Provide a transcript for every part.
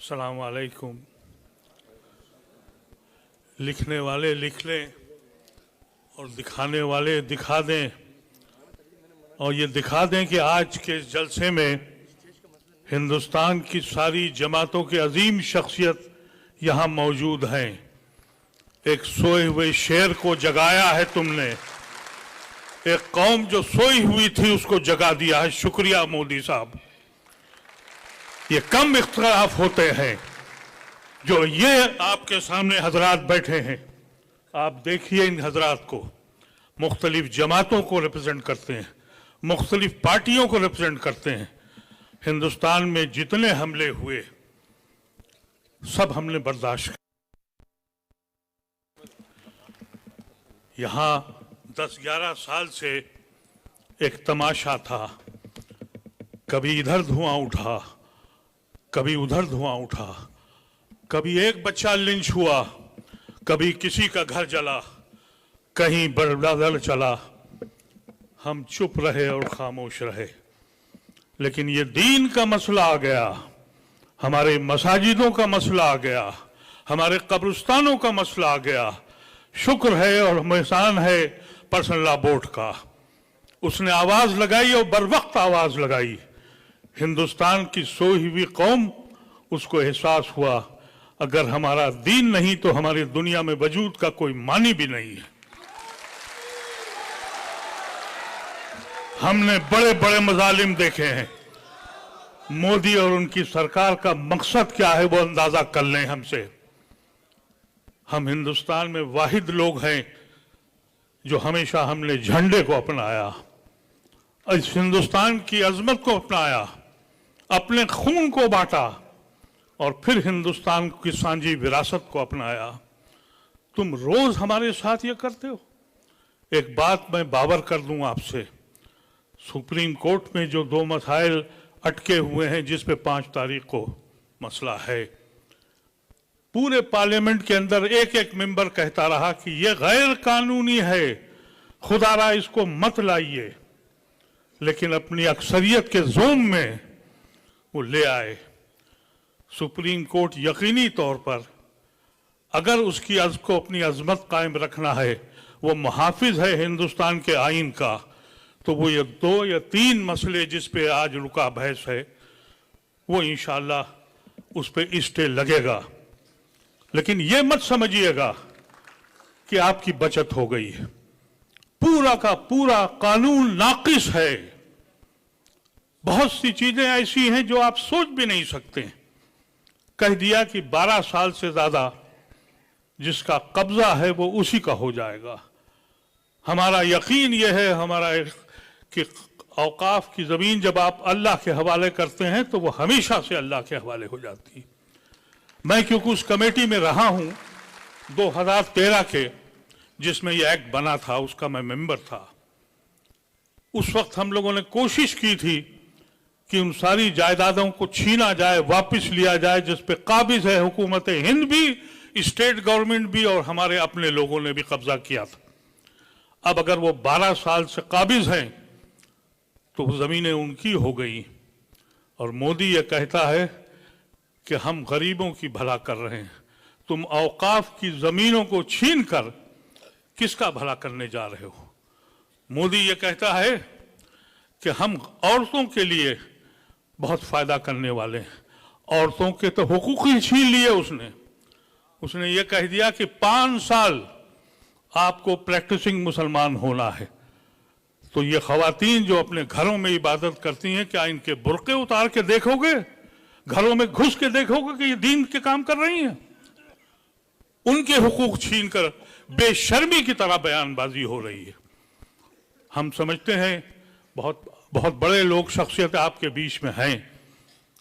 अस्सलाम वालेकुम। लिखने वाले लिख लें और दिखाने वाले दिखा दें, और ये दिखा दें कि आज के जलसे में हिंदुस्तान की सारी जमातों के अजीम शख्सियत यहाँ मौजूद हैं। एक सोए हुए शेर को जगाया है तुमने, एक कौम जो सोई हुई थी उसको जगा दिया है। शुक्रिया मोदी साहब। ये कम इख्तिलाफ होते हैं जो ये आपके सामने हजरात बैठे हैं। आप देखिए इन हजरात को, मुख्तलिफ जमातों को रिप्रेजेंट करते हैं, मुख्तलिफ पार्टियों को रिप्रेजेंट करते हैं। हिंदुस्तान में जितने हमले हुए सब हमने बर्दाश्त किया। यहाँ 10-11 साल से एक तमाशा था, कभी इधर धुआं उठा, कभी उधर धुआं उठा, कभी एक बच्चा लिंच हुआ, कभी किसी का घर जला, कहीं बड़बड़ चला। हम चुप रहे और खामोश रहे। लेकिन ये दीन का मसला आ गया, हमारे मसाजिदों का मसला आ गया, हमारे कब्रिस्तानों का मसला आ गया। शुक्र है और एहसान है पर्सनल लॉ बोर्ड का, उसने आवाज लगाई और बर वक्त आवाज लगाई। हिंदुस्तान की सोई हुई कौम, उसको एहसास हुआ अगर हमारा दीन नहीं तो हमारी दुनिया में वजूद का कोई मानी भी नहीं है। हमने बड़े बड़े मजालिम देखे हैं। मोदी और उनकी सरकार का मकसद क्या है वो अंदाजा कर लें हमसे। हम हिंदुस्तान में वाहिद लोग हैं जो हमेशा हमने झंडे को अपनाया, इस हिंदुस्तान की अजमत को अपनाया, अपने खून को बांटा और फिर हिंदुस्तान की सांझी विरासत को अपनाया। तुम रोज हमारे साथ ये करते हो। एक बात मैं बावर कर दूं आपसे, सुप्रीम कोर्ट में जो 2 मसाइल अटके हुए हैं जिस पे 5 तारीख को मसला है, पूरे पार्लियामेंट के अंदर एक एक मेंबर कहता रहा कि यह गैर कानूनी है, खुदारा इसको मत लाइए। लेकिन अपनी अक्सरियत के जोम में वो ले आए। सुप्रीम कोर्ट यकीनी तौर पर अगर उसकी को अपनी अजमत कायम रखना है, वो मुहाफिज है हिंदुस्तान के आइन का, तो वो ये 2 या 3 मसले जिस पे आज रुका बहस है वो इंशाअल्लाह उस पे स्टे लगेगा। लेकिन ये मत समझिएगा कि आपकी बचत हो गई है। पूरा का पूरा कानून नाकिस है। बहुत सी चीजें ऐसी हैं जो आप सोच भी नहीं सकते। कह दिया कि 12 साल से ज्यादा जिसका कब्जा है वो उसी का हो जाएगा। हमारा यकीन यह है हमारा कि औकाफ की जमीन जब आप अल्लाह के हवाले करते हैं तो वो हमेशा से अल्लाह के हवाले हो जाती है। मैं क्योंकि उस कमेटी में रहा हूं 2013 के जिसमें यह एक्ट बना था, उसका मैं मेंबर था। उस वक्त हम लोगों ने कोशिश की थी कि उन सारी जायदादों को छीना जाए, वापस लिया जाए जिस पे काबिज है हुकूमत हिंद भी, स्टेट गवर्नमेंट भी और हमारे अपने लोगों ने भी कब्जा किया था। अब अगर वो 12 साल से काबिज हैं तो जमीनें उनकी हो गई। और मोदी ये कहता है कि हम गरीबों की भला कर रहे हैं। तुम औकाफ की जमीनों को छीन कर किसका भला करने जा रहे हो? मोदी ये कहता है कि हम औरतों के लिए बहुत फायदा करने वाले हैं। औरतों के तो हुकूक ही छीन लिए उसने ये कह दिया कि 5 साल आपको प्रैक्टिसिंग मुसलमान होना है। तो ये खवातीन जो अपने घरों में इबादत करती हैं, क्या इनके बुर्के उतार के देखोगे? घरों में घुस के देखोगे कि ये दीन के काम कर रही हैं? उनके हुकूक छीन कर बेशर्मी की तरह बयानबाजी हो रही है। हम समझते हैं बहुत बहुत बड़े लोग शख्सियत आपके बीच में हैं,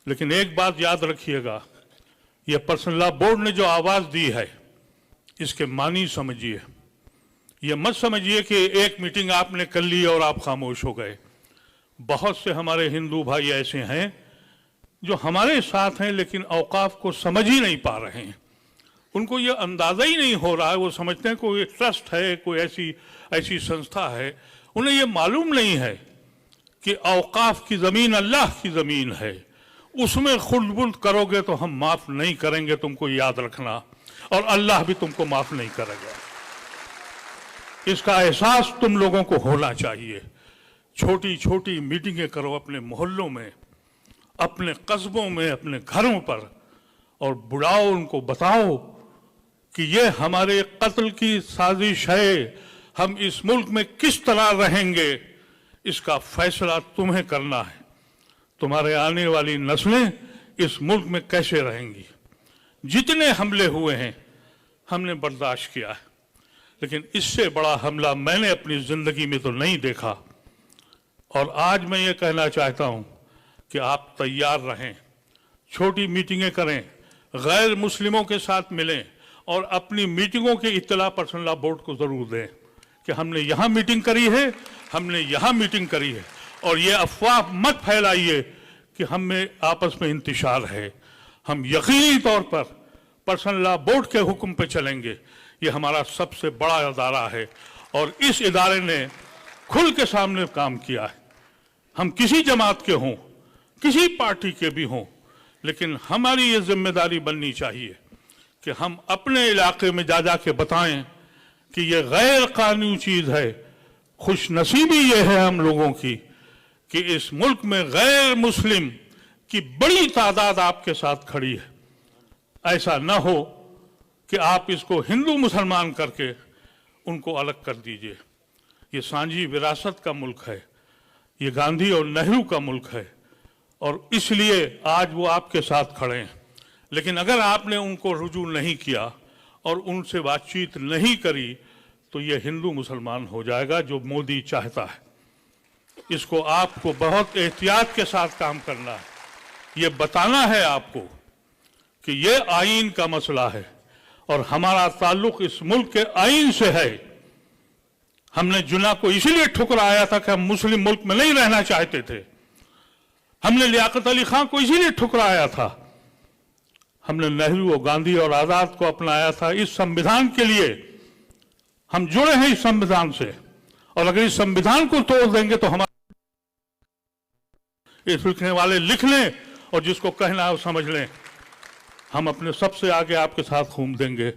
लेकिन एक बात याद रखिएगा, यह पर्सनल लॉ बोर्ड ने जो आवाज दी है इसके मानी समझिए। यह मत समझिए कि एक मीटिंग आपने कर ली और आप खामोश हो गए। बहुत से हमारे हिंदू भाई ऐसे हैं जो हमारे साथ हैं लेकिन औकाफ को समझ ही नहीं पा रहे हैं। उनको ये अंदाजा ही नहीं हो रहा है। वो समझते हैं कोई ट्रस्ट है, कोई ऐसी संस्था है। उन्हें ये मालूम नहीं है कि औकाफ की ज़मीन अल्लाह की ज़मीन है। उसमें खुलबुल करोगे तो हम माफ नहीं करेंगे, तुमको याद रखना, और अल्लाह भी तुमको माफ नहीं करेगा। इसका एहसास तुम लोगों को होना चाहिए। छोटी छोटी मीटिंगें करो अपने मोहल्लों में, अपने कस्बों में, अपने घरों पर, और बुलाओ, उनको बताओ कि ये हमारे कत्ल की साजिश है, हम इस मुल्क में किस तरह रहेंगे, इसका फैसला तुम्हें करना है। तुम्हारे आने वाली नस्लें इस मुल्क में कैसे रहेंगी। जितने हमले हुए हैं हमने बर्दाश्त किया है, लेकिन इससे बड़ा हमला मैंने अपनी जिंदगी में तो नहीं देखा। और आज मैं ये कहना चाहता हूं कि आप तैयार रहें, छोटी मीटिंगें करें, गैर मुस्लिमों के साथ मिलें, और अपनी मीटिंगों की इत्तला पर्सनल लॉ बोर्ड को जरूर दें कि हमने यहाँ मीटिंग करी है, हमने यहाँ मीटिंग करी है। और ये अफवाह मत फैलाइए कि हम में आपस में इंतशार है। हम यकीनी तौर पर पर्सनल लॉ बोर्ड के हुक्म पे चलेंगे। ये हमारा सबसे बड़ा इदारा है और इस इदारे ने खुल के सामने काम किया है। हम किसी जमात के हों, किसी पार्टी के भी हों, लेकिन हमारी ये जिम्मेदारी बननी चाहिए कि हम अपने इलाके में जा के बताएं कि ये गैर कानूनी चीज है। खुशनसीबी ये है हम लोगों की कि इस मुल्क में गैर मुस्लिम की बड़ी तादाद आपके साथ खड़ी है। ऐसा न हो कि आप इसको हिंदू मुसलमान करके उनको अलग कर दीजिए। ये सांझी विरासत का मुल्क है, ये गांधी और नेहरू का मुल्क है, और इसलिए आज वो आपके साथ खड़े हैं। लेकिन अगर आपने उनको रुजू नहीं किया और उनसे बातचीत नहीं करी तो ये हिंदू मुसलमान हो जाएगा जो मोदी चाहता है। इसको आपको बहुत एहतियात के साथ काम करना है। ये बताना है आपको कि ये आईन का मसला है और हमारा ताल्लुक इस मुल्क के आईन से है। हमने जुना को इसीलिए ठुकराया था कि हम मुस्लिम मुल्क में नहीं रहना चाहते थे। हमने लियाकत अली खान को इसीलिए ठुकराया था। हमने नेहरू और गांधी और आजाद को अपनाया था इस संविधान के लिए। हम जुड़े हैं इस संविधान से, और अगर इस संविधान को तोड़ देंगे तो हमारे इस लिखने वाले लिख लें और जिसको कहना है वो समझ लें। हम अपने सबसे आगे आपके साथ घूम देंगे,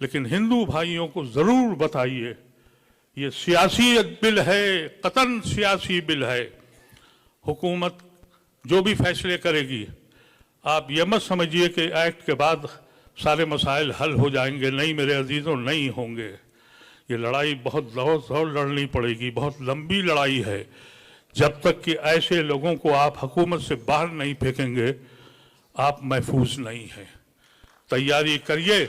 लेकिन हिंदू भाइयों को जरूर बताइए ये सियासी बिल है, कतन सियासी बिल है। हुकूमत जो भी फैसले करेगी, आप ये मत समझिए कि एक्ट के बाद सारे मसाइल हल हो जाएंगे। नहीं मेरे अजीजों, नहीं होंगे। ये लड़ाई बहुत जोर लड़नी पड़ेगी, बहुत लंबी लड़ाई है। जब तक कि ऐसे लोगों को आप हुकूमत से बाहर नहीं फेंकेंगे, आप महफूज नहीं हैं। तैयारी करिए,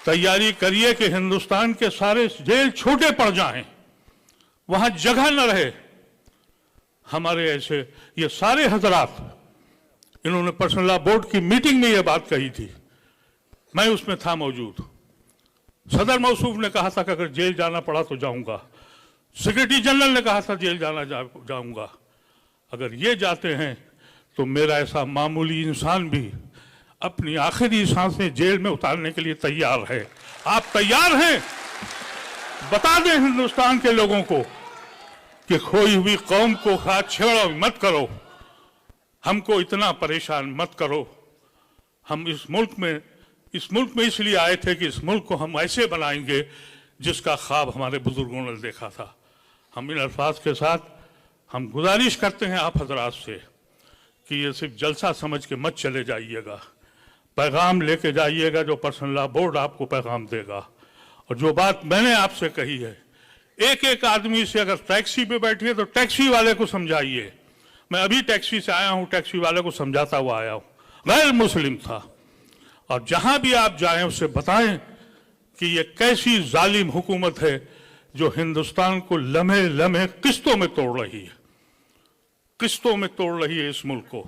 तैयारी करिए कि हिंदुस्तान के सारे जेल छोटे पड़ जाएं, वहां जगह न रहे। हमारे ऐसे ये सारे हजरात, इन्होंने पर्सनल लॉ बोर्ड की मीटिंग में ये बात कही थी, मैं उसमें था मौजूद। सदर मौसूफ ने कहा था कि अगर जेल जाना पड़ा तो जाऊंगा। सेक्रेटरी जनरल ने कहा था जेल जाऊंगा। अगर ये जाते हैं तो मेरा ऐसा मामूली इंसान भी अपनी आखिरी सांसें जेल में उतारने के लिए तैयार है। आप तैयार हैं? बता दें हिंदुस्तान के लोगों को कि खोई हुई कौम को हाथ छेड़ो मत करो, हमको इतना परेशान मत करो। हम इस मुल्क में इसलिए आए थे कि इस मुल्क को हम ऐसे बनाएंगे जिसका ख्वाब हमारे बुजुर्गों ने देखा था। हम इन अल्फाज के साथ हम गुजारिश करते हैं आप हजरात से कि ये सिर्फ जलसा समझ के मत चले जाइएगा, पैगाम लेके जाइएगा जो पर्सनल लॉ बोर्ड आपको पैगाम देगा। और जो बात मैंने आपसे कही है, एक एक आदमी से अगर टैक्सी पे बैठिए तो टैक्सी वाले को समझाइए। मैं अभी टैक्सी से आया हूं, टैक्सी वाले को समझाता हुआ आया हूं, गैर मुस्लिम था। और जहां भी आप जाएं उससे बताएं कि ये कैसी जालिम हुकूमत है जो हिंदुस्तान को लम्हे लम्हे किस्तों में तोड़ रही है, किस्तों में तोड़ रही है। इस मुल्क को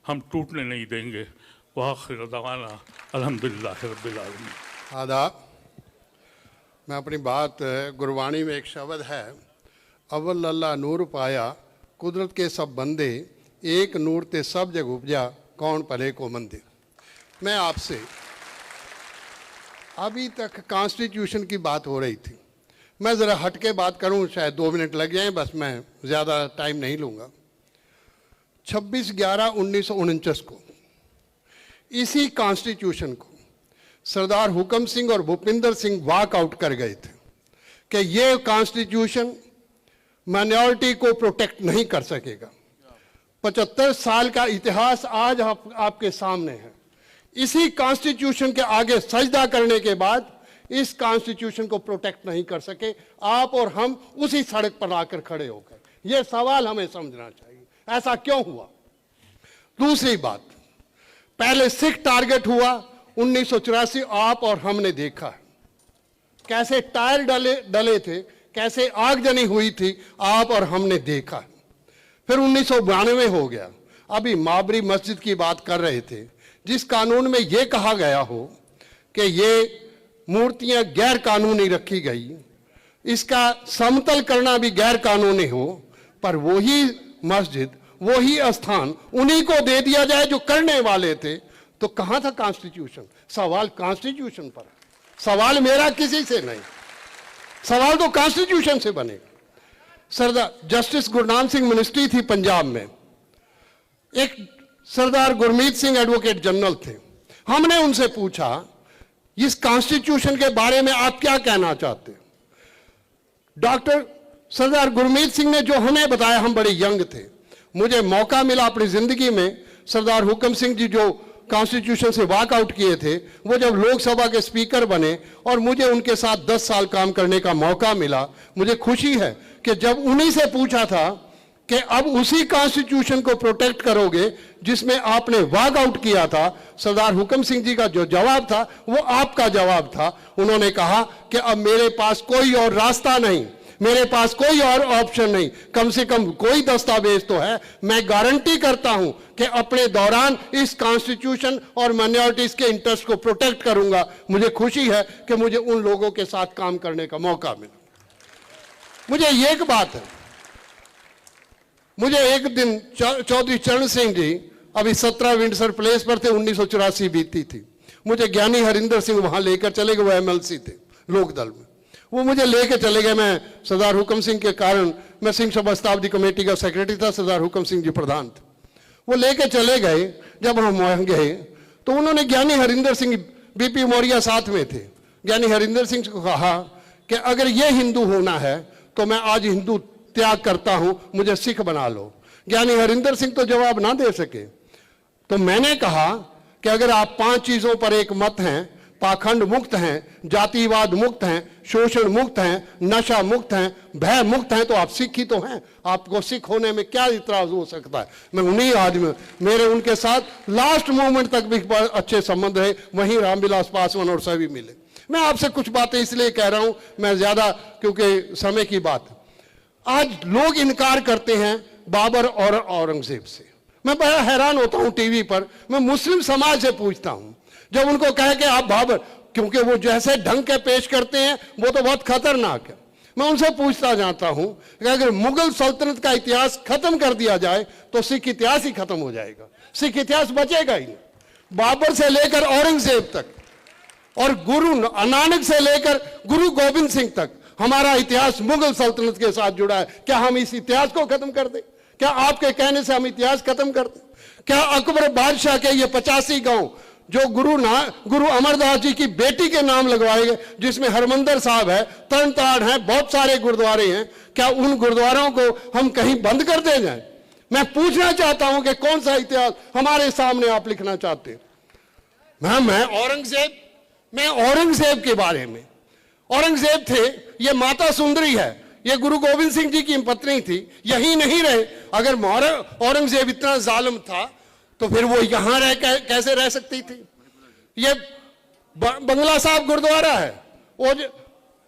हम टूटने नहीं देंगे। वाखिर दवाना अल्हम्दुलिल्लाह रब्बिल आलमीन। आदाब। मैं अपनी बात गुरबानी में एक शब्द है, अव्वल अल्लाह नूर पाया कुदरत के सब बंदे, एक नूर ते सब जग उपजा कौन भले को मंदे। मैं आपसे अभी तक कॉन्स्टिट्यूशन की बात हो रही थी, मैं ज़रा हट के बात करूं, शायद 2 मिनट लग जाएं, बस मैं ज़्यादा टाइम नहीं लूँगा। 26/11/1949 को इसी कॉन्स्टिट्यूशन को सरदार हुकम सिंह और भूपिंदर सिंह वॉकआउट कर गए थे कि ये कॉन्स्टिट्यूशन माइनॉरिटी को प्रोटेक्ट नहीं कर सकेगा। 75 साल का इतिहास आज आपके सामने है। इसी कॉन्स्टिट्यूशन के आगे सजदा करने के बाद इस कॉन्स्टिट्यूशन को प्रोटेक्ट नहीं कर सके। आप और हम उसी सड़क पर आकर खड़े हो गए। यह सवाल हमें समझना चाहिए, ऐसा क्यों हुआ। दूसरी बात, पहले सिख टारगेट हुआ 1984, आप और हमने देखा है कैसे टायर डले थे, कैसे आगजनी हुई थी, आप और हमने देखा है। फिर 1992 हो गया। अभी बाबरी मस्जिद की बात कर रहे थे, जिस कानून में यह कहा गया हो कि ये मूर्तियां गैर कानूनी रखी गई, इसका समतल करना भी गैर कानूनी हो, पर वही मस्जिद, वही स्थान उन्हीं को दे दिया जाए जो करने वाले थे, तो कहां था कॉन्स्टिट्यूशन। सवाल कॉन्स्टिट्यूशन पर है, सवाल मेरा किसी से नहीं, सवाल तो कॉन्स्टिट्यूशन से बनेगा। सरदार जस्टिस गुरनाम सिंह मिनिस्ट्री थी पंजाब में, एक सरदार गुरमीत सिंह एडवोकेट जनरल थे। हमने उनसे पूछा इस कॉन्स्टिट्यूशन के बारे में आप क्या कहना चाहते हैं। डॉक्टर सरदार गुरमीत सिंह ने जो हमें बताया, हम बड़े यंग थे, मुझे मौका मिला अपनी जिंदगी में, सरदार हुकम सिंह जी जो कॉन्स्टिट्यूशन से वॉकआउट किए थे, वो जब लोकसभा के स्पीकर बने और मुझे उनके साथ 10 साल काम करने का मौका मिला, मुझे खुशी है कि जब उन्हीं से पूछा था कि अब उसी कॉन्स्टिट्यूशन को प्रोटेक्ट करोगे जिसमें आपने वॉकआउट किया था, सरदार हुकम सिंह जी का जो जवाब था वो आपका जवाब था। उन्होंने कहा कि अब मेरे पास कोई और रास्ता नहीं, मेरे पास कोई और ऑप्शन नहीं, कम से कम कोई दस्तावेज तो है। मैं गारंटी करता हूं कि अपने दौरान इस कॉन्स्टिट्यूशन और माइनॉरिटीज के इंटरेस्ट को प्रोटेक्ट करूंगा। मुझे खुशी है कि मुझे उन लोगों के साथ काम करने का मौका मिला। मुझे एक बात है, मुझे एक दिन चौधरी चरण सिंह जी अभी 17 विंडसर प्लेस पर थे, 1984 बीती थी, मुझे ज्ञानी हरिंदर सिंह वहां लेकर चले गए, वो एमएलसी थे लोकदल में, वो मुझे लेके चले गए। मैं सरदार हुकम सिंह के कारण, मैं सिंह सभा शताब्दी कमेटी का सेक्रेटरी था, सरदार हुकम सिंह जी प्रधान थे, वो लेके चले गए। जब हम वहां गए तो उन्होंने ज्ञानी हरिंदर सिंह, बीपी मौर्य साथ में थे, ज्ञानी हरिंदर सिंह को कहा कि अगर ये हिंदू होना है तो मैं आज हिंदू त्याग करता हूं, मुझे सिख बना लो। ज्ञानी हरिंदर सिंह तो जवाब ना दे सके। तो मैंने कहा कि अगर आप 5 चीजों पर एक मत हैं, पाखंड मुक्त हैं, जातिवाद मुक्त हैं, शोषण मुक्त हैं, नशा मुक्त हैं, भय मुक्त हैं, तो आप सिख ही तो हैं। आपको सिख होने में क्या इतराज हो सकता है। मैं उन्हीं आदमी, मेरे उनके साथ लास्ट मोमेंट तक भी अच्छे संबंध रहे, वहीं रामविलास पासवान और सभी मिले। मैं आपसे कुछ बातें इसलिए कह रहा हूं, मैं ज्यादा क्योंकि समय की बात है। आज लोग इनकार करते हैं बाबर और औरंगजेब से। मैं बड़ा हैरान होता हूं टीवी पर, मैं मुस्लिम समाज से पूछता हूं, जब उनको कहे कि आप बाबर, क्योंकि वो जैसे ढंग के पेश करते हैं वो तो बहुत खतरनाक है। मैं उनसे पूछता जाता हूं कि अगर मुगल सल्तनत का इतिहास खत्म कर दिया जाए तो सिख इतिहास ही खत्म हो जाएगा, सिख इतिहास बचेगा ही नहीं। बाबर से लेकर औरंगजेब तक और गुरु नानक से लेकर गुरु गोविंद सिंह तक हमारा इतिहास मुगल सल्तनत के साथ जुड़ा है। क्या हम इस इतिहास को खत्म कर दें? क्या आपके कहने से हम इतिहास खत्म कर दें? क्या अकबर बादशाह के ये 85 गांव जो गुरु अमरदास जी की बेटी के नाम लगवाए गए, जिसमें हरमंदर साहब है, तरण ताड़ है, बहुत सारे गुरुद्वारे हैं, क्या उन गुरुद्वारों को हम कहीं बंद कर दे जाएं? मैं पूछना चाहता हूं कि कौन सा इतिहास हमारे सामने आप लिखना चाहते हैं? मैं औरंगजेब के बारे में, औरंगजेब थे, ये माता सुंदरी है, ये गुरु गोविंद सिंह जी की पत्नी थी, यही नहीं रहे। अगर औरंगजेब इतना जालिम था तो फिर वो यहां कैसे रह सकती थी? ये बंगला साहब गुरुद्वारा है, वो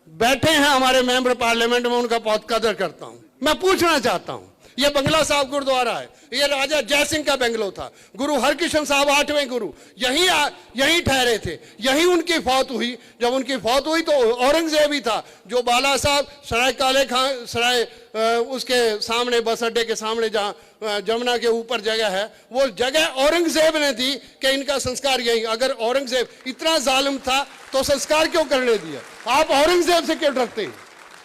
बैठे हैं हमारे मेंबर पार्लियामेंट में, उनका बहुत कदर करता हूं। मैं पूछना चाहता हूं, ये बंगला साहब गुरुद्वारा है, ये राजा जयसिंह का बंगलो था। गुरु हरकिशन साहब 8वें गुरु यहीं ठहरे थे, यहीं उनकी फौत हुई। जब उनकी फौत हुई तो औरंगजेब ही था जो बाला साहब सराय काले खां सराय उसके सामने, बस अड्डे के सामने जहाँ जमुना के ऊपर जगह है, वो जगह औरंगजेब ने दी कि इनका संस्कार यही। अगर औरंगजेब इतना जालिम था तो संस्कार क्यों करने दिया? आप औरंगजेब से क्यों डरते हैं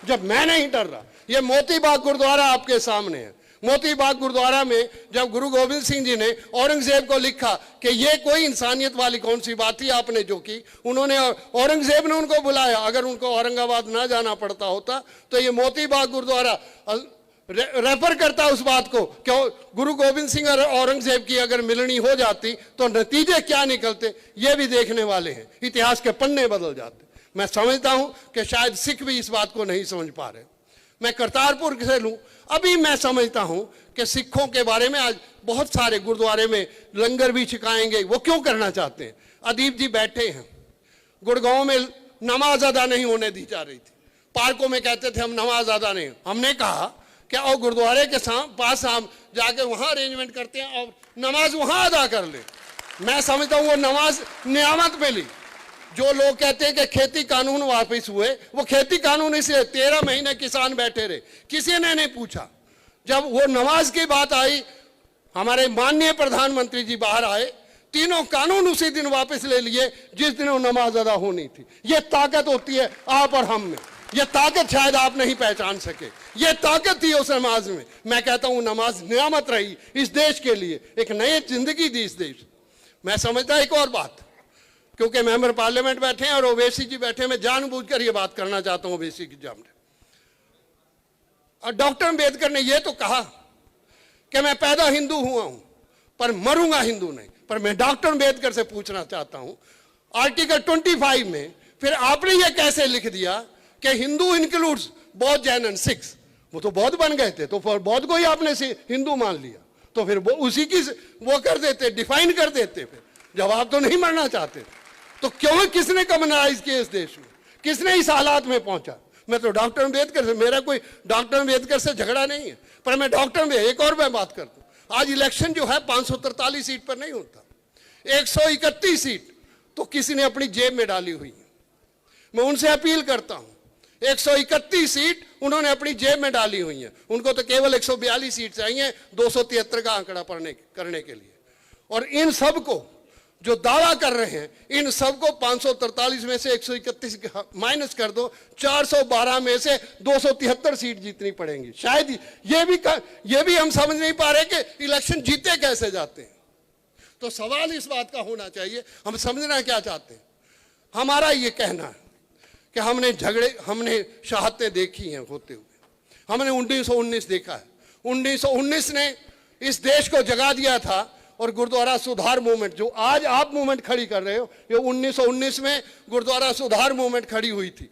जब मैं नहीं डर रहा? ये मोती बाग गुरुद्वारा आपके सामने है, मोती बाग गुरुद्वारा में जब गुरु गोविंद सिंह जी ने औरंगजेब को लिखा कि ये कोई इंसानियत वाली कौन सी बात थी आपने जो की, उन्होंने औरंगजेब ने उनको बुलाया। अगर उनको औरंगाबाद ना जाना पड़ता होता तो ये मोती बाग गुरुद्वारा रेफर करता उस बात को कि गुरु गोविंद सिंह और औरंगजेब की अगर मिलनी हो जाती तो नतीजे क्या निकलते, ये भी देखने वाले हैं। इतिहास के पन्ने बदल जाते। मैं समझता हूं कि शायद सिख भी इस बात को नहीं समझ पा रहे। मैं करतारपुर से लूं, अभी मैं समझता हूं कि सिखों के बारे में आज बहुत सारे गुरुद्वारे में लंगर भी छिकाएंगे। वो क्यों करना चाहते हैं? अदीप जी बैठे हैं, गुड़गांव में नमाज अदा नहीं होने दी जा रही थी, पार्कों में कहते थे हम नमाज अदा नहीं। हमने कहा कि और गुरुद्वारे के पास हम जाके वहां अरेंजमेंट करते हैं और नमाज वहां अदा कर ले। मैं समझता हूं वो नमाज नियामत मिली। जो लोग कहते हैं कि खेती कानून वापस हुए, वो खेती कानून इसलिए 13 महीने किसान बैठे रहे, किसी ने नहीं पूछा। जब वो नमाज की बात आई, हमारे माननीय प्रधानमंत्री जी बाहर आए, तीनों कानून उसी दिन वापस ले लिए जिस दिन वो नमाज अदा होनी थी। ये ताकत होती है आप और हम में। ये ताकत शायद आप नहीं पहचान सके, ये ताकत थी उस नमाज में। मैं कहता हूं नमाज नियामत रही इस देश के लिए, एक नई जिंदगी दी इस देश। मैं समझता एक और बात, क्योंकि मेंबर पार्लियामेंट बैठे हैं और ओवैसी जी बैठे, मैं जानबूझकर ये बात करना चाहता हूं ओवैसी के सामने। और डॉक्टर अम्बेडकर ने ये तो कहा कि मैं पैदा हिंदू हुआ हूं पर मरूंगा हिंदू नहीं। पर मैं डॉक्टर अम्बेडकर से पूछना चाहता हूं, आर्टिकल 25 में फिर आपने ये कैसे लिख दिया कि हिंदू इंक्लूड्स बौद्ध, जैन एंड सिख्स? वो तो बौद्ध बन गए थे, तो बौद्ध को ही आपने हिंदू मान लिया, तो फिर वो उसी की वो कर देते, डिफाइन कर देते। फिर जब आप तो नहीं मरना चाहते तो क्यों, किसने कम्युनलाइज किया इस देश में, किसने इस हालात में पहुंचा? मैं तो डॉक्टर अम्बेडकर से, मेरा कोई डॉक्टर अम्बेडकर से झगड़ा नहीं है, पर मैं डॉक्टर एक और मैं बात करता हूं। आज इलेक्शन जो है 543 सीट पर नहीं होता, 131 सीट तो किसी ने अपनी जेब में डाली हुई है। मैं उनसे अपील करता हूं, 131 सीट उन्होंने अपनी जेब में डाली हुई है। उनको तो केवल 142 सीट चाहिए 273 का आंकड़ा करने के लिए। और इन सब को जो दावा कर रहे हैं, इन सबको 543 में से 131 माइनस कर दो, 412 में से 273 सीट जीतनी पड़ेंगी। शायद ये भी हम समझ नहीं पा रहे कि इलेक्शन जीते कैसे जाते हैं। तो सवाल इस बात का होना चाहिए, हम समझना क्या चाहते हैं। हमारा ये कहना है कि हमने शहादतें देखी हैं होते हुए। हमने 1919 देखा है, 1919 ने इस देश को जगा दिया था। और गुरुद्वारा सुधार मूवमेंट जो आज आप मूवमेंट खड़ी कर रहे हो, ये 1919 में गुरुद्वारा सुधार मूवमेंट खड़ी हुई थी।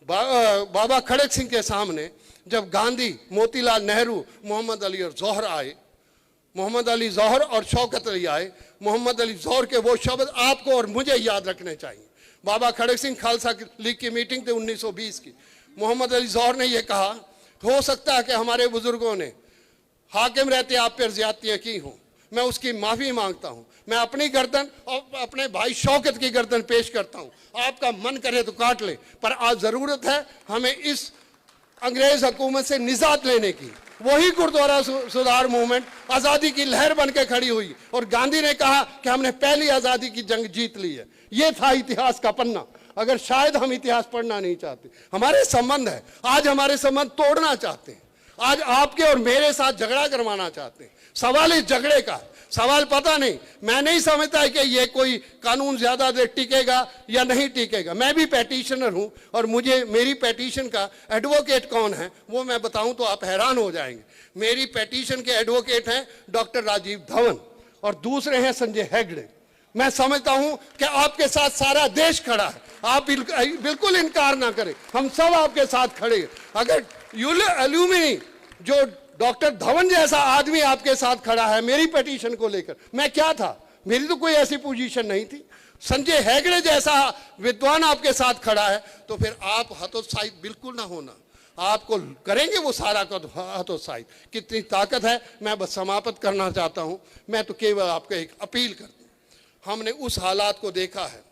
बाबा खड़क सिंह के सामने जब गांधी, मोतीलाल नेहरू, मोहम्मद अली और जौहर आए, मोहम्मद अली जौहर और शौकत अली आए, मोहम्मद अली जौहर के वो शब्द आपको और मुझे याद रखने चाहिए। बाबा खड़क सिंह खालसा लीग की मीटिंग थी 1920 की। मोहम्मद अली जौहर ने यह कहा, हो सकता है कि हमारे बुजुर्गों ने हाकिम रहते आप पर ज्यादतियां की हों, मैं उसकी माफी मांगता हूं। मैं अपनी गर्दन और अपने भाई शौकत की गर्दन पेश करता हूं, आपका मन करे तो काट ले, पर आज जरूरत है हमें इस अंग्रेज हुकूमत से निजात लेने की। वही गुरुद्वारा सुधार मूवमेंट आजादी की लहर बन के खड़ी हुई और गांधी ने कहा कि हमने पहली आजादी की जंग जीत ली है। यह था इतिहास का पन्ना। अगर शायद हम इतिहास पढ़ना नहीं चाहते, हमारे संबंध है, आज हमारे संबंध तोड़ना चाहते हैं, आज आपके और मेरे साथ झगड़ा करवाना चाहते हैं। सवाल इस झगड़े का, सवाल पता नहीं, मैं नहीं समझता कि ये कोई कानून ज्यादा देर टिकेगा या नहीं टिकेगा। मैं भी पैटिशनर हूं और मुझे मेरी पैटिशन का एडवोकेट कौन है वो मैं बताऊं तो आप हैरान हो जाएंगे। मेरी पैटिशन के एडवोकेट हैं डॉक्टर राजीव धवन और दूसरे हैं संजय हेगड़े। मैं समझता हूं कि आपके साथ सारा देश खड़ा है, आप बिल्कुल इनकार ना करें, हम सब आपके साथ खड़े हैं। अगर एल्यूमिनी जो डॉक्टर धवन जैसा आदमी आपके साथ खड़ा है मेरी पिटीशन को लेकर, मैं क्या था, मेरी तो कोई ऐसी पोजीशन नहीं थी। संजय हेगड़े जैसा विद्वान आपके साथ खड़ा है, तो फिर आप हतोत्साहित बिल्कुल ना होना, आपको करेंगे वो सारा हतोत्साहित। कितनी ताकत है, मैं बस समाप्त करना चाहता हूं। मैं तो केवल आपको एक अपील करता हूं, हमने उस हालात को देखा है,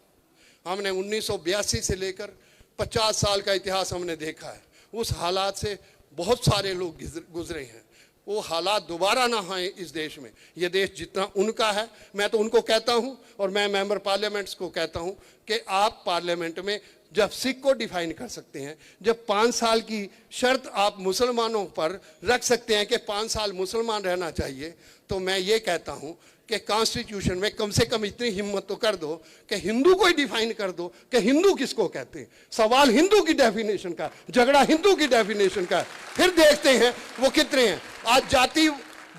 हमने 1982 से लेकर 50 साल का इतिहास हमने देखा है। उस हालात से बहुत सारे लोग गुजरे हैं, वो हालात दोबारा ना आए इस देश में। ये देश जितना उनका है, मैं तो उनको कहता हूं और मैं मेंबर पार्लियामेंट्स को कहता हूं कि आप पार्लियामेंट में जब सिख को डिफाइन कर सकते हैं, जब 5 साल की शर्त आप मुसलमानों पर रख सकते हैं कि 5 साल मुसलमान रहना चाहिए, तो मैं ये कहता हूं कि कॉन्स्टिट्यूशन में कम से कम इतनी हिम्मत तो कर दो कि हिंदू को ही डिफाइन कर दो कि हिंदू किसको कहते हैं। सवाल हिंदू की डेफिनेशन का, झगड़ा हिंदू की डेफिनेशन का, फिर देखते हैं वो कितने हैं। आज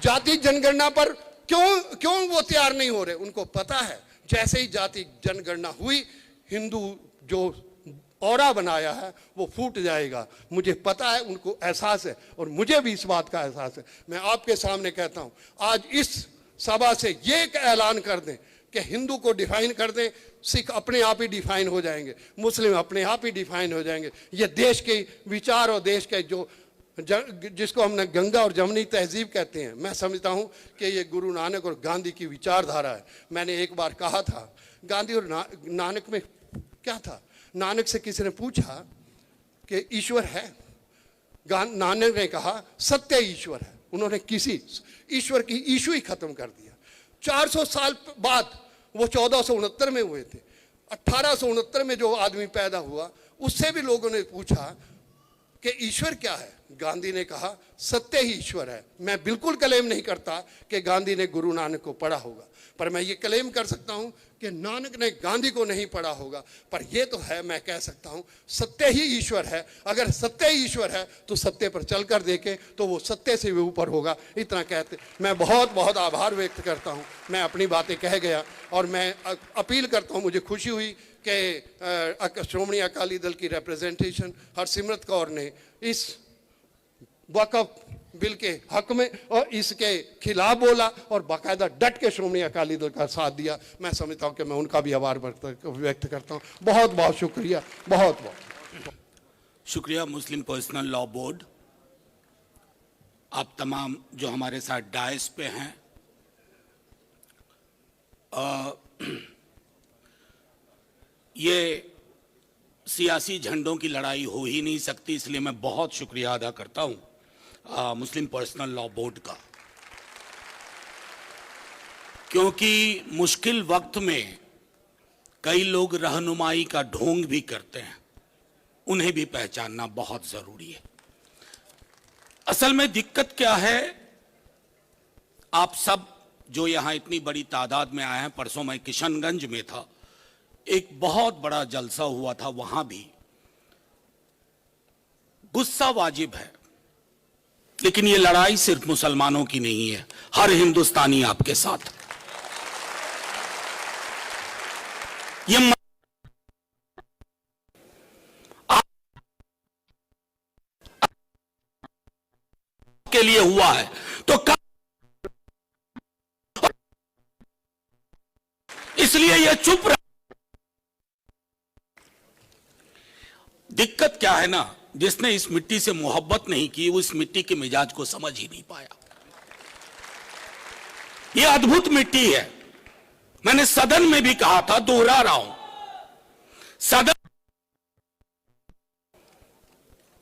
जाति जनगणना पर क्यों वो तैयार नहीं हो रहे? उनको पता है जैसे ही जाति जनगणना हुई, हिंदू जो औरा बनाया है वो फूट जाएगा। मुझे पता है, उनको एहसास है और मुझे भी इस बात का एहसास है। मैं आपके सामने कहता हूं, आज इस सभा से ये एक ऐलान कर दें कि हिंदू को डिफाइन कर दें, सिख अपने आप ही डिफाइन हो जाएंगे, मुस्लिम अपने आप ही डिफाइन हो जाएंगे। ये देश के विचार और देश के जिसको हमने गंगा और जमनी तहजीब कहते हैं, मैं समझता हूं कि ये गुरु नानक और गांधी की विचारधारा है। मैंने एक बार कहा था, गांधी और नानक में क्या था? नानक से किसी ने पूछा कि ईश्वर है? नानक ने कहा सत्य ईश्वर है। उन्होंने किसी ईश्वर की इशू ही खत्म कर दिया। 400 साल बाद वो 1469 में हुए थे। 1869 में जो आदमी पैदा हुआ, उससे भी लोगों ने पूछा कि ईश्वर क्या है? गांधी ने कहा सत्य ही ईश्वर है। मैं बिल्कुल क्लेम नहीं करता कि गांधी ने गुरु नानक को पढ़ा होगा, पर मैं ये क्लेम कर सकता हूं कि नानक ने गांधी को नहीं पढ़ा होगा। पर ये तो है, मैं कह सकता हूं सत्य ही ईश्वर है। अगर सत्य ही ईश्वर है तो सत्य पर चलकर देखे तो वो सत्य से भी ऊपर होगा। इतना कहते मैं बहुत बहुत आभार व्यक्त करता हूं। मैं अपनी बातें कह गया और मैं अपील करता हूं। मुझे खुशी हुई कि श्रोमणी अकाली दल की रिप्रेजेंटेशन हरसिमरत कौर ने इस वक़्फ़ बिल के हक में और इसके खिलाफ बोला और बाकायदा डट के श्रोमणी अकाली दल का साथ दिया। मैं समझता हूं कि मैं उनका भी आभार व्यक्त करता हूं। बहुत बहुत शुक्रिया, बहुत बहुत शुक्रिया। मुस्लिम पर्सनल लॉ बोर्ड, आप तमाम जो हमारे साथ डायस पे हैं, ये सियासी झंडों की लड़ाई हो ही नहीं सकती, इसलिए मैं बहुत शुक्रिया अदा करता हूं मुस्लिम पर्सनल लॉ बोर्ड का, क्योंकि मुश्किल वक्त में कई लोग रहनुमाई का ढोंग भी करते हैं, उन्हें भी पहचानना बहुत जरूरी है। असल में दिक्कत क्या है, आप सब जो यहां इतनी बड़ी तादाद में आए हैं, परसों मैं किशनगंज में था, एक बहुत बड़ा जलसा हुआ था, वहां भी गुस्सा वाजिब है, लेकिन ये लड़ाई सिर्फ मुसलमानों की नहीं है, हर हिंदुस्तानी आपके साथ। ये के लिए हुआ है तो इसलिए ये चुप रहा। दिक्कत क्या है ना, जिसने इस मिट्टी से मोहब्बत नहीं की, वो इस मिट्टी के मिजाज को समझ ही नहीं पाया। ये अद्भुत मिट्टी है। मैंने सदन में भी कहा था, दोहरा रहा हूं, सदन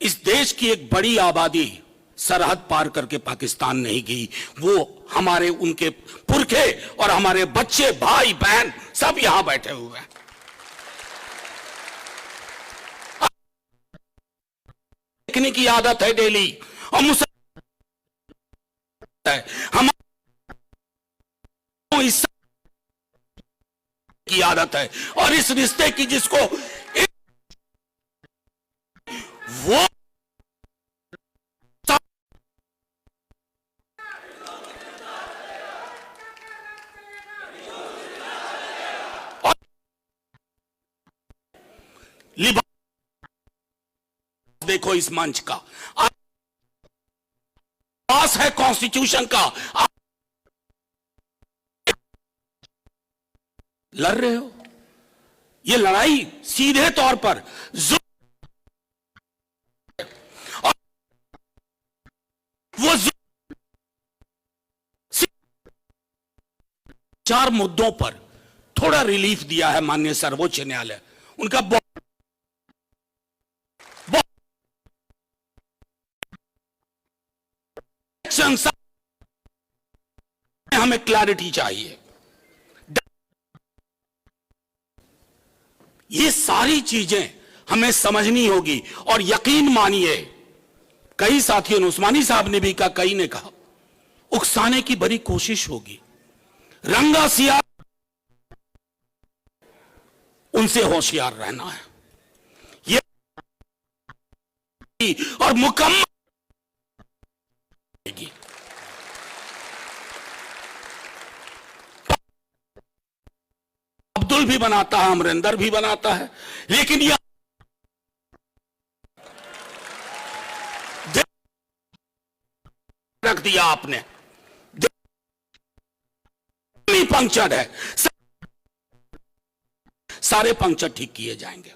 इस देश की एक बड़ी आबादी सरहद पार करके पाकिस्तान नहीं गई। वो हमारे, उनके पुरखे और हमारे बच्चे, भाई बहन सब यहां बैठे हुए हैं। देखने की आदत है डेली, और हम इस की आदत है, और इस रिश्ते की जिसको वो लिबास देखो इस मंच का, पास है कॉन्स्टिट्यूशन का, आप लड़ रहे हो। ये लड़ाई सीधे तौर पर वो 4 मुद्दों पर थोड़ा रिलीफ दिया है माननीय सर्वोच्च न्यायालय। उनका संसार में हमें क्लैरिटी चाहिए। ये सारी चीजें हमें समझनी होगी। और यकीन मानिए, कई साथियों ने, उस्मानी साहब ने भी कहा, कई ने कहा, उकसाने की बड़ी कोशिश होगी, रंगा सिया, उनसे होशियार रहना है। ये और मुकम्मल अब्दुल भी बनाता है, अमरिंदर भी बनाता है, लेकिन यह रख दिया आपने, पंक्चर है, सारे पंक्चर ठीक किए जाएंगे।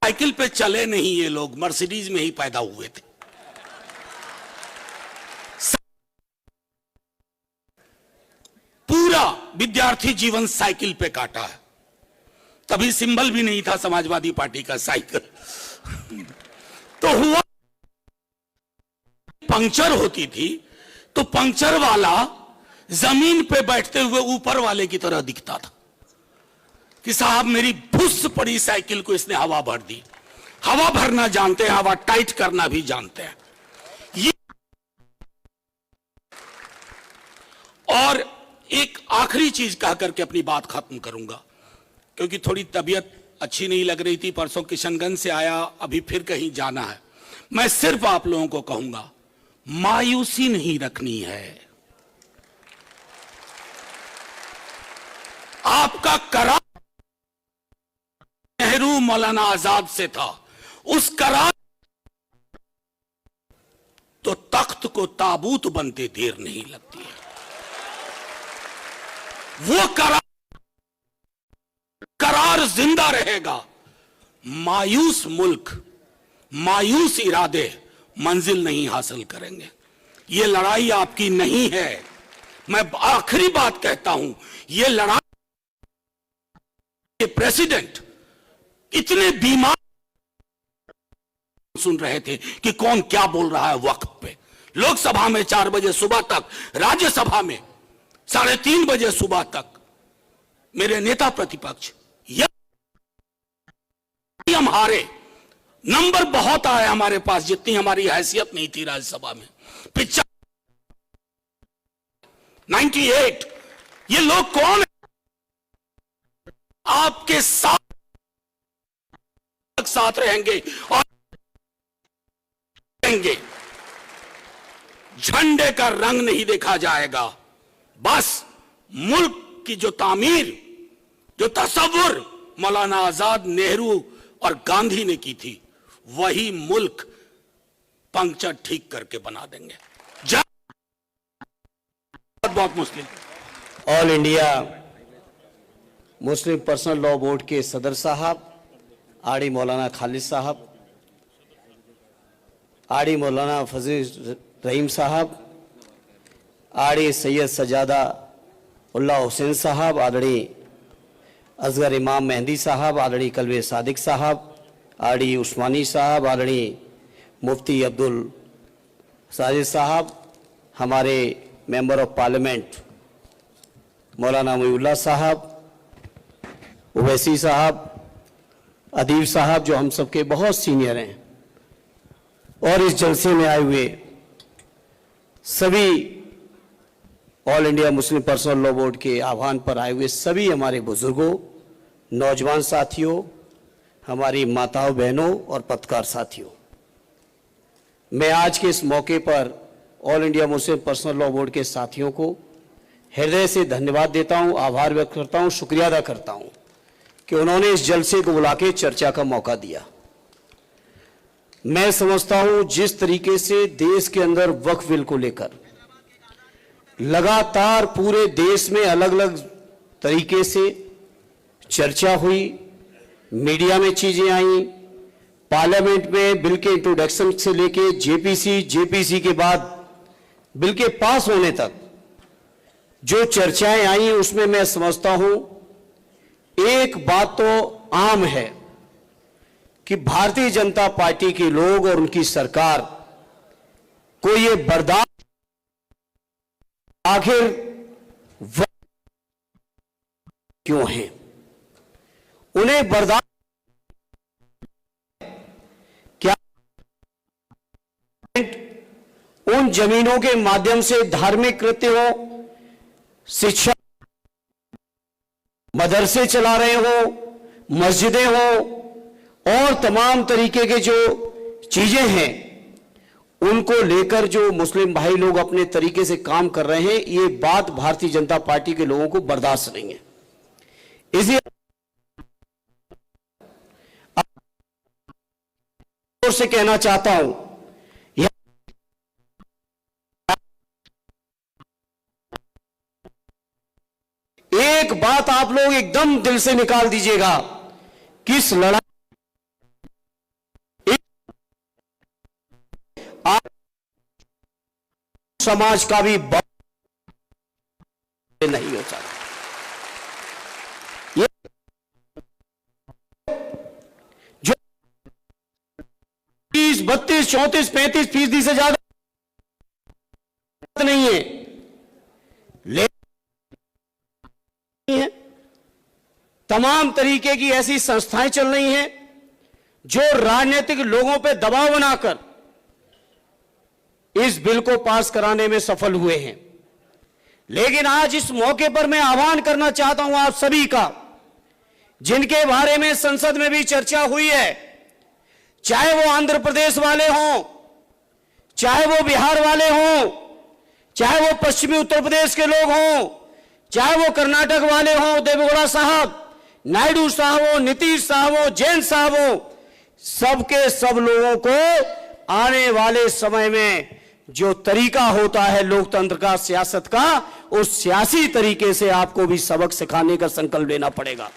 साइकिल पे चले नहीं ये लोग, मर्सिडीज में ही पैदा हुए थे। पूरा विद्यार्थी जीवन साइकिल पे काटा है। तभी सिंबल भी नहीं था समाजवादी पार्टी का साइकिल। तो हुआ, पंक्चर होती थी तो पंक्चर वाला जमीन पे बैठते हुए ऊपर वाले की तरह दिखता था कि साहब मेरी फुस पड़ी साइकिल को इसने हवा भर दी। हवा भरना जानते हैं, हवा टाइट करना भी जानते हैं ये। और एक आखिरी चीज कह करके अपनी बात खत्म करूंगा, क्योंकि थोड़ी तबीयत अच्छी नहीं लग रही थी। परसों किशनगंज से आया, अभी फिर कहीं जाना है। मैं सिर्फ आप लोगों को कहूंगा, मायूसी नहीं रखनी है। आपका करार नेहरू मौलाना आजाद से था, उस करार तो तख्त को ताबूत बनते देर नहीं लगती है। वो करार जिंदा रहेगा। मायूस मुल्क, मायूस इरादे मंजिल नहीं हासिल करेंगे। ये लड़ाई आपकी नहीं है। मैं आखिरी बात कहता हूं, ये लड़ाई, ये प्रेसिडेंट इतने बीमार सुन रहे थे कि कौन क्या बोल रहा है वक्त पे। लोकसभा में 4 बजे सुबह तक, राज्यसभा में 3:30 बजे सुबह तक मेरे नेता प्रतिपक्ष, हम हारे, नंबर बहुत आए हमारे पास, जितनी हमारी हैसियत नहीं थी राज्यसभा में। 98। ये लोग कौन है? आपके साथ रहेंगे और रहेंगे। झंडे का रंग नहीं देखा जाएगा। बस मुल्क की जो तामीर, जो तसव्वुर मौलाना आजाद, नेहरू और गांधी ने की थी, वही मुल्क पंक्चर ठीक करके बना देंगे। बहुत Muslim All India Muslim Personal Law Board के सदर साहब, आड़ी मौलाना खालिद साहब, आड़ी मौलाना फजील रहीम साहब, आड़ी सैयद सजादा उल्ला हुसैन साहब, आदड़ी असगर इमाम मेहंदी साहब, आदड़ी कलवे सादिक साहब, आड़ी उस्मानी साहब, आदड़ी मुफ्ती अब्दुल साजिद साहब, हमारे मेंबर ऑफ पार्लियामेंट मौलाना मुइउल्लाह साहब, उवैसी साहब, अदीब साहब, जो हम सबके बहुत सीनियर हैं, और इस जलसे में आए हुए सभी all India Muslim Personal Law Board के आह्वान पर आए हुए सभी हमारे बुजुर्गों, नौजवान साथियों, हमारी माताओं बहनों और पत्रकार साथियों, मैं आज के इस मौके पर all India Muslim Personal Law Board के साथियों को हृदय से धन्यवाद देता हूं, आभार व्यक्त करता हूं, शुक्रिया अदा करता हूं कि उन्होंने इस जलसे को बुला के चर्चा का मौका दिया। मैं समझता हूं जिस तरीके से देश के अंदर वक्फ बिल को लेकर लगातार पूरे देश में अलग अलग तरीके से चर्चा हुई, मीडिया में चीजें आई, पार्लियामेंट में बिल के इंट्रोडक्शन से लेके जेपीसी के बाद बिल के पास होने तक जो चर्चाएं आई, उसमें मैं समझता हूं एक बात तो आम है कि भारतीय जनता पार्टी के लोग और उनकी सरकार को ये बर्दाश्त आखिर क्यों है? उन्हें बर्दाश्त क्या उन जमीनों के माध्यम से धार्मिक कृत्य हो, शिक्षा, मदरसे चला रहे हो, मस्जिदें हो और तमाम तरीके के जो चीजें हैं उनको लेकर जो मुस्लिम भाई लोग अपने तरीके से काम कर रहे हैं, ये बात भारतीय जनता पार्टी के लोगों को बर्दाश्त नहीं है। इसलिए से कहना चाहता हूं, एक बात आप लोग एकदम दिल से निकाल दीजिएगा कि इस लड़ाई आप समाज का भी नहीं हो सकता। ये जो 30, 32, 34, 35% से ज्यादा नहीं है, लेकिन है तमाम तरीके की ऐसी संस्थाएं चल रही हैं जो राजनीतिक लोगों पे दबाव बनाकर इस बिल को पास कराने में सफल हुए हैं। लेकिन आज इस मौके पर मैं आह्वान करना चाहता हूं आप सभी का, जिनके बारे में संसद में भी चर्चा हुई है, चाहे वो आंध्र प्रदेश वाले हों, चाहे वो बिहार वाले हों, चाहे वो पश्चिमी उत्तर प्रदेश के लोग हों, चाहे वो कर्नाटक वाले हों, देवेगौड़ा साहब, नायडू साहब हो, नीतीश साहब हो, जैन साहब हो, सबके सब लोगों को आने वाले समय में जो तरीका होता है लोकतंत्र का, सियासत का, उस सियासी तरीके से आपको भी सबक सिखाने का संकल्प लेना पड़ेगा।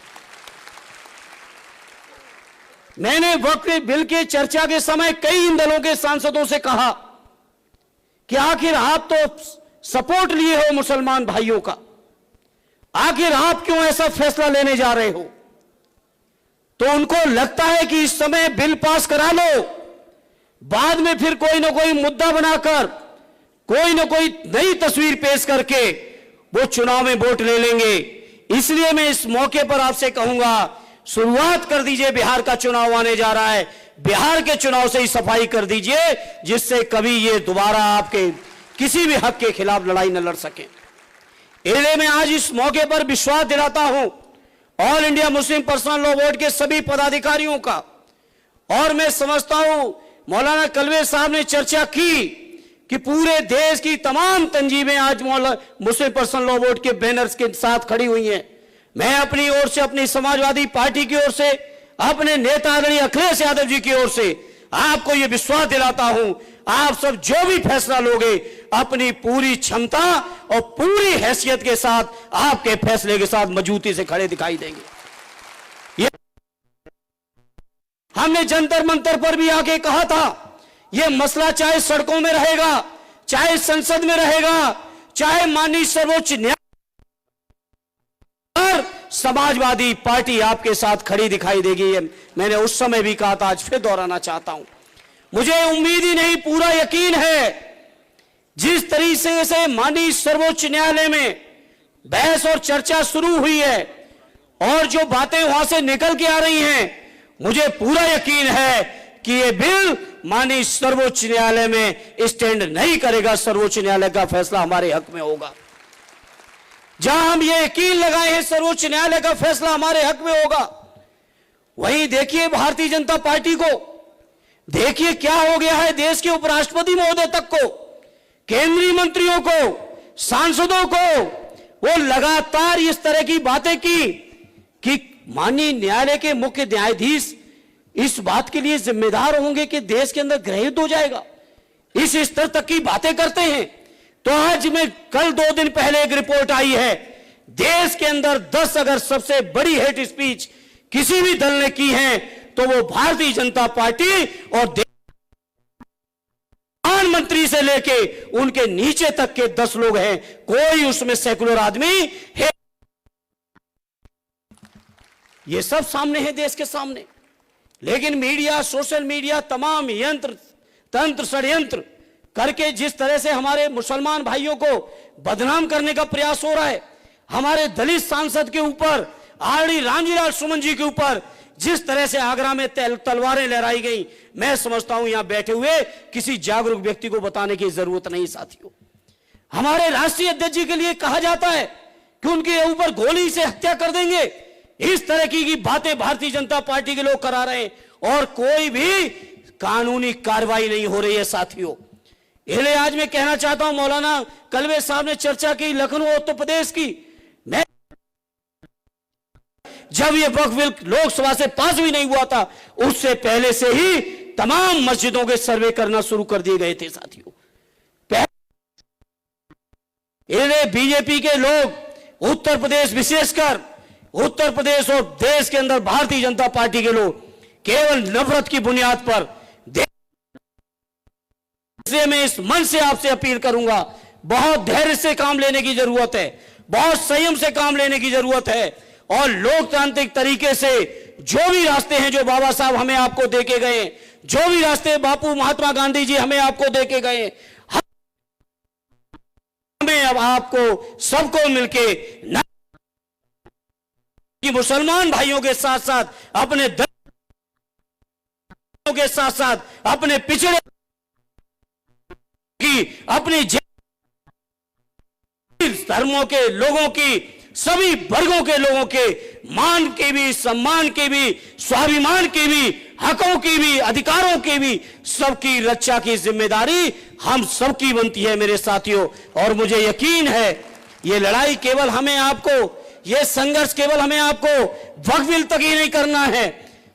मैंने वक्त बिल के चर्चा के समय कई इन दलों के सांसदों से कहा कि आखिर आप तो सपोर्ट लिए हो मुसलमान भाइयों का, आखिर आप क्यों ऐसा फैसला लेने जा रहे हो? तो उनको लगता है कि इस समय बिल पास करा लो, बाद में फिर कोई ना कोई मुद्दा बनाकर, कोई ना कोई नई तस्वीर पेश करके वो चुनाव में वोट ले लेंगे। इसलिए मैं इस मौके पर आपसे कहूंगा, शुरुआत कर दीजिए, बिहार का चुनाव आने जा रहा है, बिहार के चुनाव से ही सफाई कर दीजिए, जिससे कभी ये दोबारा आपके किसी भी हक के खिलाफ लड़ाई न लड़ सके। इसलिए मैं आज इस मौके पर विश्वास दिलाता हूं all India Muslim Personal Law Board के सभी पदाधिकारियों का, और मैं समझता हूं मौलाना कलवे साहब ने चर्चा की कि पूरे देश की तमाम तंजीमें आज मुस्लिम पर्सनल लॉ बोर्ड के बैनर्स के साथ खड़ी हुई हैं। मैं अपनी ओर से, अपनी समाजवादी पार्टी की ओर से, अपने नेता आदरणीय अखिलेश यादव जी की ओर से आपको यह विश्वास दिलाता हूं, आप सब जो भी फैसला लोगे अपनी पूरी क्षमता और पूरी हैसियत के साथ आपके फैसले के साथ मजबूती से खड़े दिखाई देंगे। हमने जंतर मंतर पर भी आके कहा था, यह मसला चाहे सड़कों में रहेगा, चाहे संसद में रहेगा, चाहे माननीय सर्वोच्च न्यायालय, समाजवादी पार्टी आपके साथ खड़ी दिखाई देगी। मैंने उस समय भी कहा था, आज फिर दोहराना चाहता हूं। मुझे उम्मीद ही नहीं, पूरा यकीन है, जिस तरीके से माननीय सर्वोच्च न्यायालय में बहस और चर्चा शुरू हुई है और जो बातें वहां से निकल के आ रही हैं, मुझे पूरा यकीन है कि यह बिल माननीय सर्वोच्च न्यायालय में स्टैंड नहीं करेगा। सर्वोच्च न्यायालय का फैसला हमारे हक में होगा। जहां हम ये यकीन लगाए हैं सर्वोच्च न्यायालय का फैसला हमारे हक में होगा, वहीं देखिए भारतीय जनता पार्टी को, देखिए क्या हो गया है देश के उपराष्ट्रपति महोदय तक को, केंद्रीय मंत्रियों को, सांसदों को, वो लगातार इस तरह की बातें की कि माननीय न्यायालय के मुख्य न्यायाधीश इस बात के लिए जिम्मेदार होंगे कि देश के अंदर गृह युद्ध हो जाएगा, इस स्तर तक की बातें करते हैं। तो आज में कल 2 दिन पहले एक रिपोर्ट आई है, देश के अंदर 10 अगर सबसे बड़ी हेट स्पीच किसी भी दल ने की है तो वो भारतीय जनता पार्टी और प्रधानमंत्री से लेके उनके नीचे तक के 10 लोग हैं, कोई उसमें सेकुलर आदमी है। ये सब सामने है देश के सामने, लेकिन मीडिया, सोशल मीडिया, तमाम यंत्र तंत्र षड्यंत्र करके जिस तरह से हमारे मुसलमान भाइयों को बदनाम करने का प्रयास हो रहा है, हमारे दलित सांसद के ऊपर, आरडी रामजीलाल सुमन जी के ऊपर जिस तरह से आगरा में तलवारें लहराई गई, मैं समझता हूं यहां बैठे हुए किसी जागरूक व्यक्ति को बताने की जरूरत नहीं। साथियों, हमारे राष्ट्रीय अध्यक्ष जी के लिए कहा जाता है कि उनके ऊपर गोली से हत्या कर देंगे। इस तरह की बातें भारतीय जनता पार्टी के लोग करा रहे हैं और कोई भी कानूनी कार्रवाई नहीं हो रही है। साथियों, इसलिए आज मैं कहना चाहता हूं, मौलाना कलवे साहब ने चर्चा की लखनऊ उत्तर प्रदेश की, मैं जब ये वक्फ बिल लोकसभा से पास भी नहीं हुआ था, उससे पहले से ही तमाम मस्जिदों के सर्वे करना शुरू कर दिए गए थे। साथियों, इसलिए बीजेपी के लोग, उत्तर प्रदेश विशेषकर उत्तर प्रदेश और देश के अंदर भारतीय जनता पार्टी के लोग केवल नफरत की बुनियाद पर, इसलिए मैं इस मंच से आपसे अपील करूंगा, बहुत धैर्य से काम लेने की जरूरत है, बहुत संयम से काम लेने की जरूरत है और लोकतांत्रिक तरीके से जो भी रास्ते हैं जो बाबा साहब हमें आपको देके गए, जो भी रास्ते बापू महात्मा गांधी जी हमें आपको देके गए, हमें अब आपको सबको मिलके कि मुसलमान भाइयों के साथ साथ अपने के साथ साथ अपने पिछड़े की, अपनी धर्मों के लोगों की, सभी वर्गों के लोगों के मान के भी, सम्मान के भी, स्वाभिमान के भी, हकों की भी, अधिकारों के भी, सबकी रक्षा की जिम्मेदारी हम सबकी बनती है मेरे साथियों। और मुझे यकीन है ये लड़ाई केवल हमें आपको, ये संघर्ष केवल हमें आपको वक्फ बिल तक ही नहीं करना है।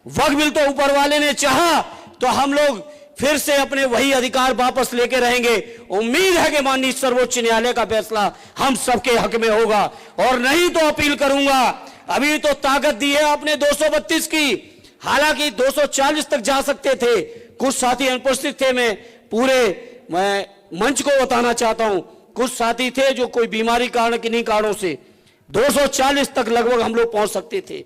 वक्फ बिल तो ऊपर वाले ने चाहा तो हम लोग फिर से अपने वही अधिकार वापस लेके रहेंगे। उम्मीद है कि माननीय सर्वोच्च न्यायालय का फैसला हम सबके हक में होगा। और नहीं तो अपील करूंगा, अभी तो ताकत दी है आपने 232 की, हालांकि 240 तक जा सकते थे, कुछ साथी अनुपस्थित थे। मैं मंच को बताना चाहता हूं, कुछ साथी थे जो कोई बीमारी कारण किन्हीं कारणों से 240 तक लगभग हम लोग पहुंच सकते थे,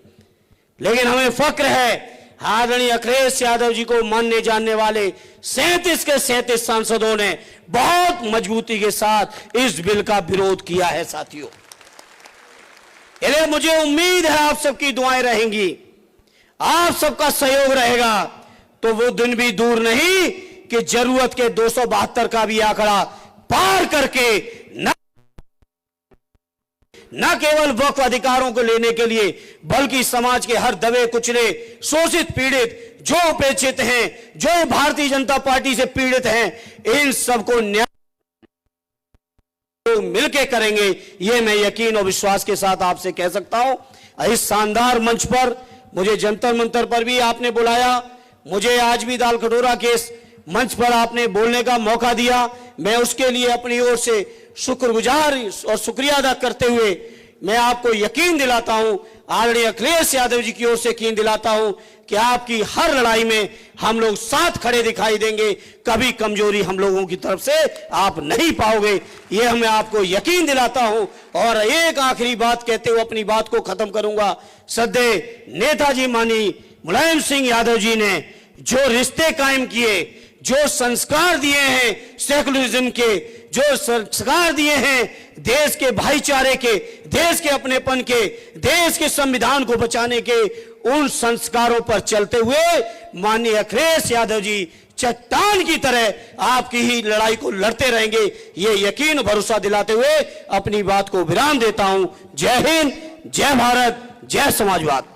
लेकिन हमें फक्र है आदरणीय अखिलेश यादव जी को मानने जानने वाले 37 के 37 सांसदों ने बहुत मजबूती के साथ इस बिल का विरोध किया है। साथियों, इसलिए मुझे उम्मीद है आप सबकी दुआएं रहेंगी, आप सबका सहयोग रहेगा, तो वो दिन भी दूर नहीं कि जरूरत के 272 का भी आंकड़ा पार करके न केवल वक्फ अधिकारों को लेने के लिए, बल्कि समाज के हर दबे कुचले, शोषित पीड़ित, जो उपेक्षित हैं, जो भारतीय जनता पार्टी से पीड़ित हैं, इन सबको न्याय मिलके करेंगे, ये मैं यकीन और विश्वास के साथ आपसे कह सकता हूं। इस शानदार मंच पर मुझे जंतर मंतर पर भी आपने बुलाया, मुझे आज भी दाल कटोरा के इस मंच पर आपने बोलने का मौका दिया, मैं उसके लिए अपनी ओर से शुक्रगुजार और शुक्रिया अदा करते हुए मैं आपको यकीन दिलाता हूं, आदरणीय अखिलेश यादव जी की ओर से यकीन दिलाता हूं कि आपकी हर लड़ाई में हम लोग साथ खड़े दिखाई देंगे, कभी कमजोरी हम लोगों की तरफ से आप नहीं पाओगे, ये मैं आपको यकीन दिलाता हूं। और एक आखिरी बात कहते हुए अपनी बात को खत्म करूंगा। सदैव नेताजी माननीय मुलायम सिंह यादव जी ने जो रिश्ते कायम किए, जो संस्कार दिए हैं सेकुलरिज्म के, जो संस्कार दिए हैं देश के भाईचारे के, देश के अपनेपन के, देश के संविधान को बचाने के, उन संस्कारों पर चलते हुए माननीय अखिलेश यादव जी चट्टान की तरह आपकी ही लड़ाई को लड़ते रहेंगे, ये यकीन भरोसा दिलाते हुए अपनी बात को विराम देता हूं। जय हिंद, जय भारत, जय समाजवाद।